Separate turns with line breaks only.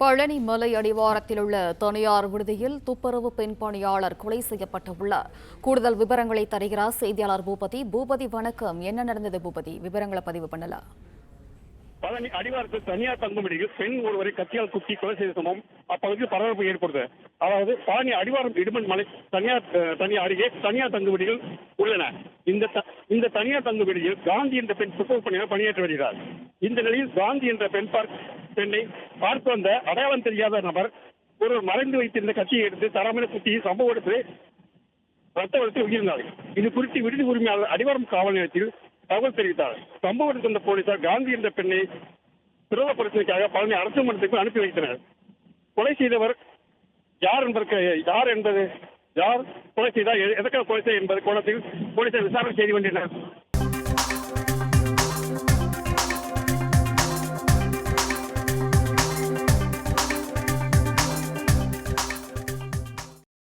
பழனி மலை அடிவாரத்தில் உள்ள தனியார் விடுதியில் துப்புரவு பெண் பணியாளர் கொலை செய்யப்பட்டுள்ளார். கூடுதல் விவரங்களை தருகிறார் செய்தியாளர் பூபதி. பூபதி, வணக்கம். என்ன நடந்தது பூபதி? விவரங்களை பதிவு பண்ணலாம்.
பழனி அடிவாரத்தில் தனியார் தங்குமிடியில் பெண் ஒருவரை கத்தியால் குத்தி கொலை செய்த சம்பவம் அப்பகுதியில் பரபரப்பு ஏற்படுது. அதாவது பழனி அடிவாரம் இடுமன் மலை தனியார் அருகே தனியார் தங்குமிடிகள் உள்ளன. இந்த தனியார் தங்குமிடியில் காந்தி என்ற பெண் துப்புரவு பணியாளர் பணியாற்றி வருகிறார். இந்த நிலையில் காந்தி என்ற பெண்ணை பார்த்து வந்த அடையாளம் தெரியாத நபர் ஒருவர் மறைந்து வைத்திருந்த கத்தியை எடுத்து தரமான குத்தி சம்பவ இடத்தில் ரத்த வெள்ளத்தில் உயிர்ந்தார். இது குறித்து விடுதி உரிமையாளர் அடிவாரம் காவல் நிலையத்தில் தகவல் தெரிவித்தார். சம்பவ இடத்தில் வந்த போலீசார் காந்தி என்ற பெண்ணை பிரபல பிரச்சனைக்காக பழனி அரசு மன்றத்திற்கு அனுப்பி வைத்தனர். கொலை செய்தவர் யார் கொலை செய்தார், எதற்காக கொலை செய்தார் என்பது கோணத்தில் போலீசார் விசாரணை செய்து கொண்டனர்.